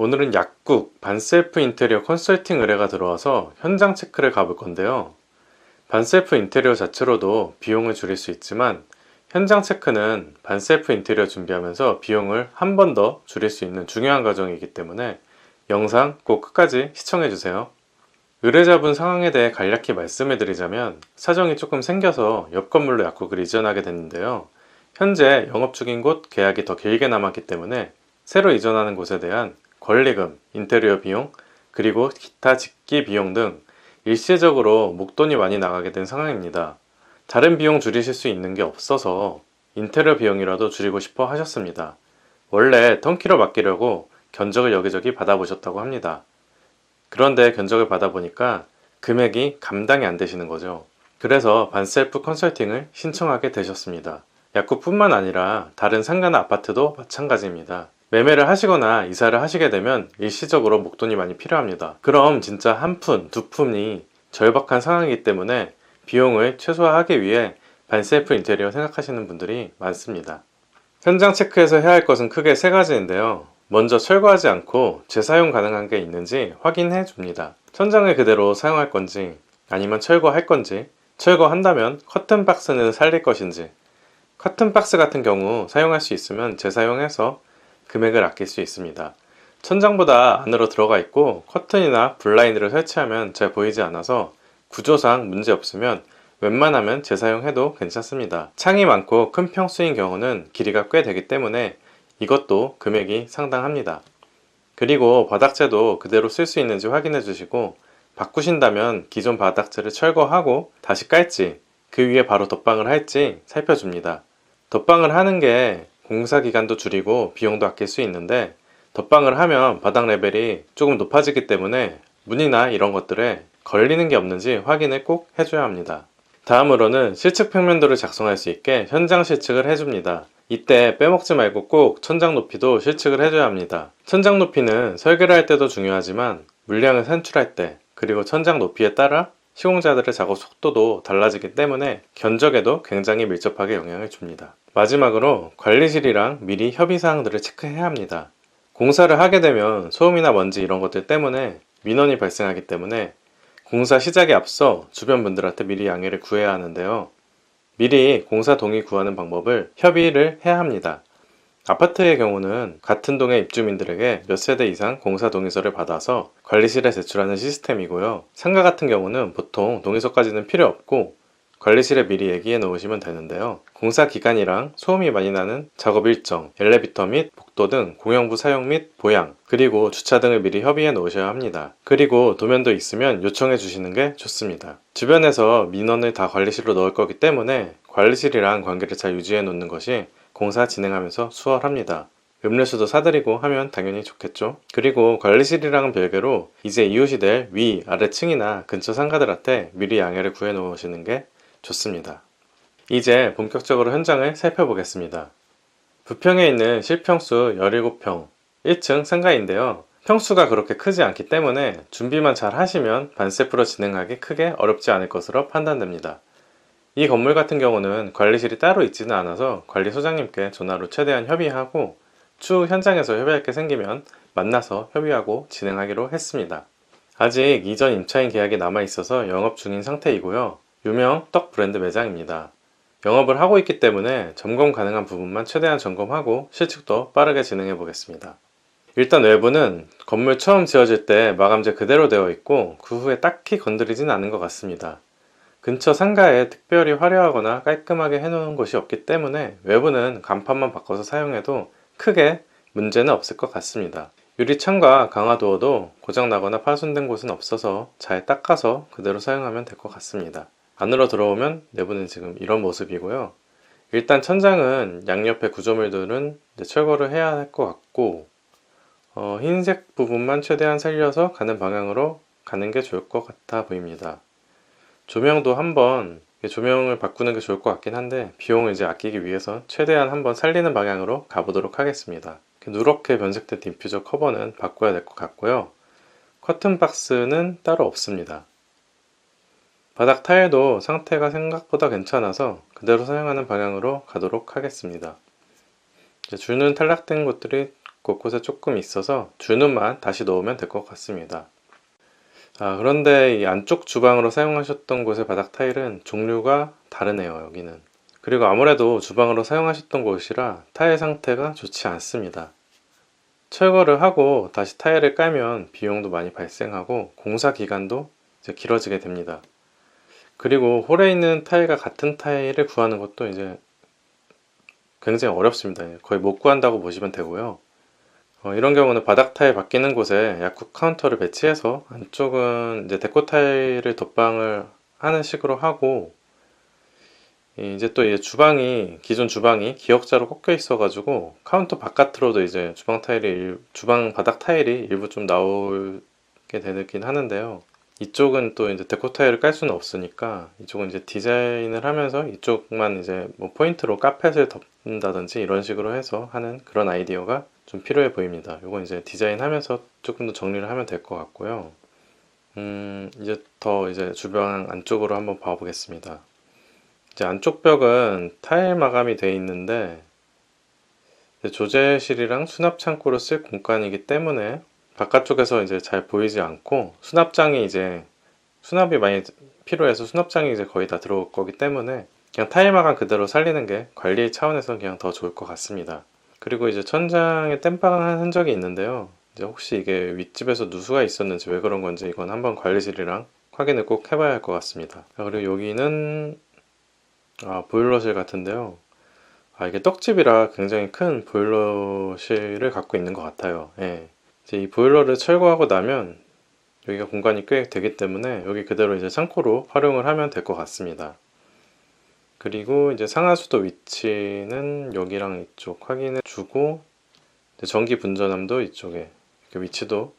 오늘은 약국 반셀프 인테리어 컨설팅 의뢰가 들어와서 현장 체크를 가볼 건데요. 반셀프 인테리어 자체로도 비용을 줄일 수 있지만 현장 체크는 반셀프 인테리어 준비하면서 비용을 한 번 더 줄일 수 있는 중요한 과정이기 때문에 영상 꼭 끝까지 시청해주세요. 의뢰자분 상황에 대해 간략히 말씀해 드리자면 사정이 조금 생겨서 옆 건물로 약국을 이전하게 됐는데요. 현재 영업 중인 곳 계약이 더 길게 남았기 때문에 새로 이전하는 곳에 대한 권리금, 인테리어 비용, 그리고 기타 집기 비용 등 일시적으로 목돈이 많이 나가게 된 상황입니다. 다른 비용 줄이실 수 있는 게 없어서 인테리어 비용이라도 줄이고 싶어 하셨습니다. 원래 턴키로 맡기려고 견적을 여기저기 받아보셨다고 합니다. 그런데 견적을 받아보니까 금액이 감당이 안 되시는 거죠. 그래서 반셀프 컨설팅을 신청하게 되셨습니다. 약국뿐만 아니라 다른 상가나 아파트도 마찬가지입니다. 매매를 하시거나 이사를 하시게 되면 일시적으로 목돈이 많이 필요합니다. 그럼 진짜 한 푼, 두 푼이 절박한 상황이기 때문에 비용을 최소화하기 위해 반셀프 인테리어 생각하시는 분들이 많습니다. 현장 체크에서 해야 할 것은 크게 세 가지인데요. 먼저 철거하지 않고 재사용 가능한 게 있는지 확인해 줍니다. 천장을 그대로 사용할 건지 아니면 철거할 건지, 철거한다면 커튼 박스는 살릴 것인지, 커튼 박스 같은 경우 사용할 수 있으면 재사용해서 금액을 아낄 수 있습니다. 천장보다 안으로 들어가 있고 커튼이나 블라인드를 설치하면 잘 보이지 않아서 구조상 문제 없으면 웬만하면 재사용해도 괜찮습니다. 창이 많고 큰 평수인 경우는 길이가 꽤 되기 때문에 이것도 금액이 상당합니다. 그리고 바닥재도 그대로 쓸 수 있는지 확인해 주시고 바꾸신다면 기존 바닥재를 철거하고 다시 깔지 그 위에 바로 덧방을 할지 살펴줍니다. 덧방을 하는 게 공사 기간도 줄이고 비용도 아낄 수 있는데 덧방을 하면 바닥 레벨이 조금 높아지기 때문에 문이나 이런 것들에 걸리는 게 없는지 확인을 꼭 해줘야 합니다. 다음으로는 실측 평면도를 작성할 수 있게 현장 실측을 해줍니다. 이때 빼먹지 말고 꼭 천장 높이도 실측을 해줘야 합니다. 천장 높이는 설계를 할 때도 중요하지만 물량을 산출할 때 그리고 천장 높이에 따라 시공자들의 작업 속도도 달라지기 때문에 견적에도 굉장히 밀접하게 영향을 줍니다. 마지막으로 관리실이랑 미리 협의사항들을 체크해야 합니다. 공사를 하게 되면 소음이나 먼지 이런 것들 때문에 민원이 발생하기 때문에 공사 시작에 앞서 주변 분들한테 미리 양해를 구해야 하는데요. 미리 공사 동의 구하는 방법을 협의를 해야 합니다. 아파트의 경우는 같은 동의 입주민들에게 몇 세대 이상 공사 동의서를 받아서 관리실에 제출하는 시스템이고요. 상가 같은 경우는 보통 동의서까지는 필요 없고 관리실에 미리 얘기해 놓으시면 되는데요. 공사 기간이랑 소음이 많이 나는 작업 일정, 엘리베이터 및 복도 등 공용부 사용 및 보양, 그리고 주차 등을 미리 협의해 놓으셔야 합니다. 그리고 도면도 있으면 요청해 주시는 게 좋습니다. 주변에서 민원을 다 관리실로 넣을 거기 때문에 관리실이랑 관계를 잘 유지해 놓는 것이 공사 진행하면서 수월합니다. 음료수도 사드리고 하면 당연히 좋겠죠. 그리고 관리실이랑은 별개로 이제 이웃이 될 위, 아래층이나 근처 상가들한테 미리 양해를 구해 놓으시는 게 좋습니다. 이제 본격적으로 현장을 살펴보겠습니다. 부평에 있는 실평수 17평 1층 상가인데요. 평수가 그렇게 크지 않기 때문에 준비만 잘 하시면 반셀프로 진행하기 크게 어렵지 않을 것으로 판단됩니다. 이 건물 같은 경우는 관리실이 따로 있지는 않아서 관리소장님께 전화로 최대한 협의하고 추후 현장에서 협의할 게 생기면 만나서 협의하고 진행하기로 했습니다. 아직 이전 임차인 계약이 남아있어서 영업 중인 상태이고요. 유명 떡 브랜드 매장입니다. 영업을 하고 있기 때문에 점검 가능한 부분만 최대한 점검하고 실측도 빠르게 진행해 보겠습니다. 일단 외부는 건물 처음 지어질 때 마감재 그대로 되어 있고 그 후에 딱히 건드리진 않은 것 같습니다. 근처 상가에 특별히 화려하거나 깔끔하게 해놓은 곳이 없기 때문에 외부는 간판만 바꿔서 사용해도 크게 문제는 없을 것 같습니다. 유리창과 강화도어도 고장나거나 파손된 곳은 없어서 잘 닦아서 그대로 사용하면 될 것 같습니다. 안으로 들어오면 내부는 지금 이런 모습이고요. 일단 천장은 양옆에 구조물들은 철거를 해야 할 것 같고 흰색 부분만 최대한 살려서 가는 방향으로 가는 게 좋을 것 같아 보입니다. 조명도 한번 조명을 바꾸는 게 좋을 것 같긴 한데 비용을 이제 아끼기 위해서 최대한 한번 살리는 방향으로 가보도록 하겠습니다. 누렇게 변색된 디퓨저 커버는 바꿔야 될 것 같고요. 커튼 박스는 따로 없습니다. 바닥 타일도 상태가 생각보다 괜찮아서 그대로 사용하는 방향으로 가도록 하겠습니다. 줄눈 탈락된 곳들이 곳곳에 조금 있어서 주눈만 다시 놓으면 될 것 같습니다. 그런데 이 안쪽 주방으로 사용하셨던 곳의 바닥 타일은 종류가 다르네요. 여기는. 그리고 아무래도 주방으로 사용하셨던 곳이라 타일 상태가 좋지 않습니다. 철거를 하고 다시 타일을 깔면 비용도 많이 발생하고 공사 기간도 이제 길어지게 됩니다. 그리고 홀에 있는 타일과 같은 타일을 구하는 것도 이제 굉장히 어렵습니다. 거의 못 구한다고 보시면 되고요. 이런 경우는 바닥 타일 바뀌는 곳에 약국 카운터를 배치해서 안쪽은 이제 데코 타일을 덧방을 하는 식으로 하고, 이제 또 주방이, 기존 주방이 기역자로 꺾여 있어 가지고 카운터 바깥으로도 이제 주방 바닥 타일이 일부 좀 나오게 되긴 하는데요. 이쪽은 또 이제 데코 타일을 깔 수는 없으니까 이쪽은 이제 디자인을 하면서 이쪽만 이제 뭐 포인트로 카펫을 덮는다든지 이런 식으로 해서 하는 그런 아이디어가 좀 필요해 보입니다. 이건 이제 디자인하면서 조금 더 정리를 하면 될 것 같고요. 이제 주방 안쪽으로 한번 봐보겠습니다. 이제 안쪽 벽은 타일 마감이 되어 있는데 조제실이랑 수납 창고를 쓸 공간이기 때문에 바깥쪽에서 이제 잘 보이지 않고, 수납이 많이 필요해서 수납장이 이제 거의 다 들어올 거기 때문에 그냥 타일 마감 그대로 살리는 게 관리 차원에서 그냥 더 좋을 것 같습니다. 그리고 이제 천장에 땜빵한 흔적이 있는데요. 이제 혹시 이게 윗집에서 누수가 있었는지 왜 그런 건지 이건 한번 관리실이랑 확인을 꼭 해봐야 할 것 같습니다. 그리고 여기는 보일러실 같은데요. 이게 떡집이라 굉장히 큰 보일러실을 갖고 있는 것 같아요. 예. 이제 이 보일러를 철거하고 나면 여기가 공간이 꽤 되기 때문에 여기 그대로 이제 창고로 활용을 하면 될 것 같습니다. 그리고 이제 상하수도 위치는 여기랑 이쪽 확인해 주고, 전기 분전함도 이쪽에 이렇게 위치도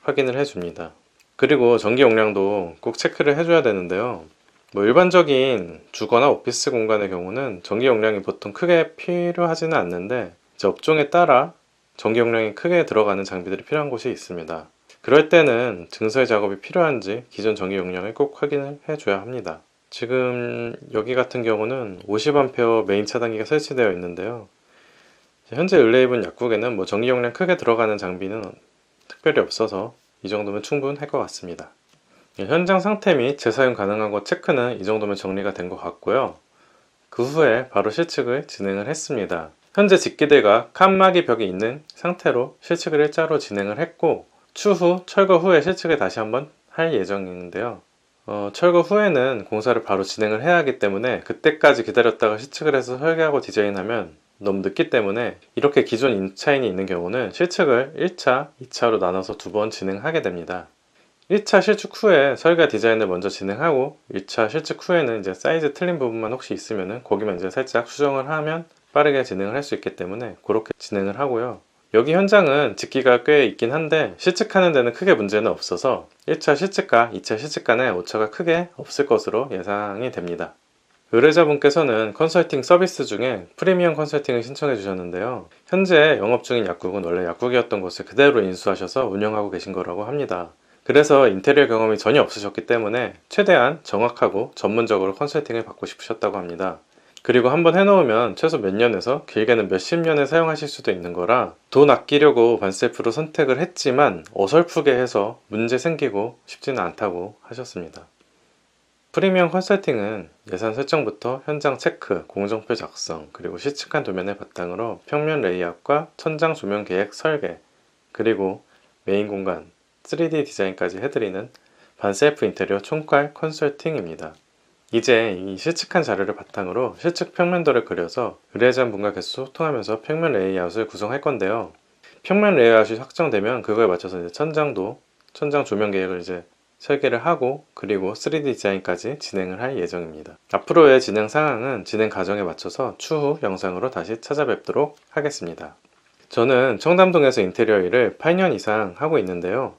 확인을 해 줍니다. 그리고 전기 용량도 꼭 체크를 해줘야 되는데요. 뭐 일반적인 주거나 오피스 공간의 경우는 전기 용량이 보통 크게 필요하지는 않는데, 이제 업종에 따라 전기 용량이 크게 들어가는 장비들이 필요한 곳이 있습니다. 그럴 때는 증설 작업이 필요한지 기존 전기 용량을 꼭 확인을 해줘야 합니다. 지금 여기 같은 경우는 50A 메인 차단기가 설치되어 있는데요. 현재 을레이븐 약국에는 뭐 전기 용량 크게 들어가는 장비는 특별히 없어서 이 정도면 충분할 것 같습니다. 현장 상태 및 재사용 가능한 것 체크는 이 정도면 정리가 된 것 같고요. 그 후에 바로 실측을 진행을 했습니다. 현재 집기대가 칸막이 벽이 있는 상태로 실측을 일자로 진행을 했고, 추후 철거 후에 실측을 다시 한번 할 예정인데요. 철거 후에는 공사를 바로 진행을 해야 하기 때문에 그때까지 기다렸다가 실측을 해서 설계하고 디자인하면 너무 늦기 때문에 이렇게 기존 인차인이 있는 경우는 실측을 1차, 2차로 나눠서 두 번 진행하게 됩니다. 1차 실측 후에 설계 디자인을 먼저 진행하고 1차 실측 후에는 이제 사이즈 틀린 부분만 혹시 있으면은 거기만 이제 살짝 수정을 하면 빠르게 진행을 할 수 있기 때문에 그렇게 진행을 하고요. 여기 현장은 집기가 꽤 있긴 한데 실측하는 데는 크게 문제는 없어서 1차 실측과 2차 실측 간에 오차가 크게 없을 것으로 예상이 됩니다. 의뢰자분께서는 컨설팅 서비스 중에 프리미엄 컨설팅을 신청해 주셨는데요. 현재 영업 중인 약국은 원래 약국이었던 곳을 그대로 인수하셔서 운영하고 계신 거라고 합니다. 그래서 인테리어 경험이 전혀 없으셨기 때문에 최대한 정확하고 전문적으로 컨설팅을 받고 싶으셨다고 합니다. 그리고 한번 해놓으면 최소 몇 년에서 길게는 몇십 년을 사용하실 수도 있는 거라 돈 아끼려고 반셀프로 선택을 했지만 어설프게 해서 문제 생기고 싶지는 않다고 하셨습니다. 프리미엄 컨설팅은 예산 설정부터 현장 체크, 공정표 작성, 그리고 실측한 도면을 바탕으로 평면 레이아웃과 천장 조명 계획 설계, 그리고 메인 공간 3D 디자인까지 해드리는 반셀프 인테리어 총괄 컨설팅입니다. 이제 이 실측한 자료를 바탕으로 실측 평면도를 그려서 의뢰자분과 계속 소통하면서 평면 레이아웃을 구성할 건데요. 평면 레이아웃이 확정되면 그거에 맞춰서 이제 천장 조명 계획을 이제 설계를 하고, 그리고 3D 디자인까지 진행을 할 예정입니다. 앞으로의 진행 상황은 진행 과정에 맞춰서 추후 영상으로 다시 찾아뵙도록 하겠습니다. 저는 청담동에서 인테리어 일을 8년 이상 하고 있는데요.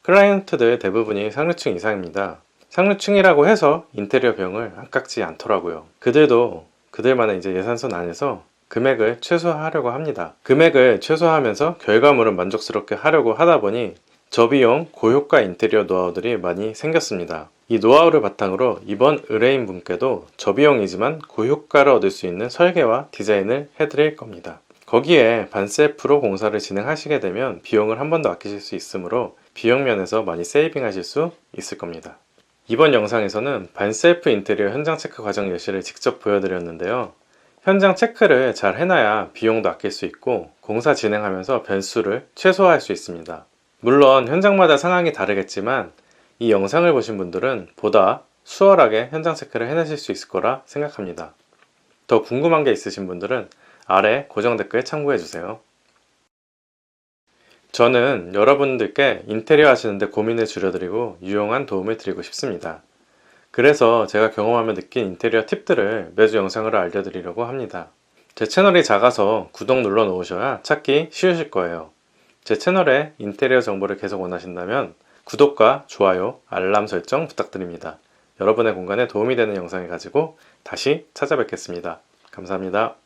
클라이언트들 대부분이 상류층 이상입니다. 상류층이라고 해서 인테리어 비용을 아깝지 않더라고요. 그들도 그들만의 이제 예산선 안에서 금액을 최소화하려고 합니다. 금액을 최소화하면서 결과물을 만족스럽게 하려고 하다 보니 저비용 고효과 인테리어 노하우들이 많이 생겼습니다. 이 노하우를 바탕으로 이번 의뢰인 분께도 저비용이지만 고효과를 얻을 수 있는 설계와 디자인을 해드릴 겁니다. 거기에 반셀프로 공사를 진행하시게 되면 비용을 한 번 더 아끼실 수 있으므로 비용 면에서 많이 세이빙하실 수 있을 겁니다. 이번 영상에서는 반셀프 인테리어 현장 체크 과정 예시를 직접 보여드렸는데요. 현장 체크를 잘 해놔야 비용도 아낄 수 있고 공사 진행하면서 변수를 최소화할 수 있습니다. 물론 현장마다 상황이 다르겠지만 이 영상을 보신 분들은 보다 수월하게 현장 체크를 해내실 수 있을 거라 생각합니다. 더 궁금한 게 있으신 분들은 아래 고정 댓글 참고해주세요. 저는 여러분들께 인테리어 하시는데 고민을 줄여드리고 유용한 도움을 드리고 싶습니다. 그래서 제가 경험하며 느낀 인테리어 팁들을 매주 영상으로 알려드리려고 합니다. 제 채널이 작아서 구독 눌러 놓으셔야 찾기 쉬우실 거예요. 제 채널에 인테리어 정보를 계속 원하신다면 구독과 좋아요, 알람 설정 부탁드립니다. 여러분의 공간에 도움이 되는 영상을 가지고 다시 찾아뵙겠습니다. 감사합니다.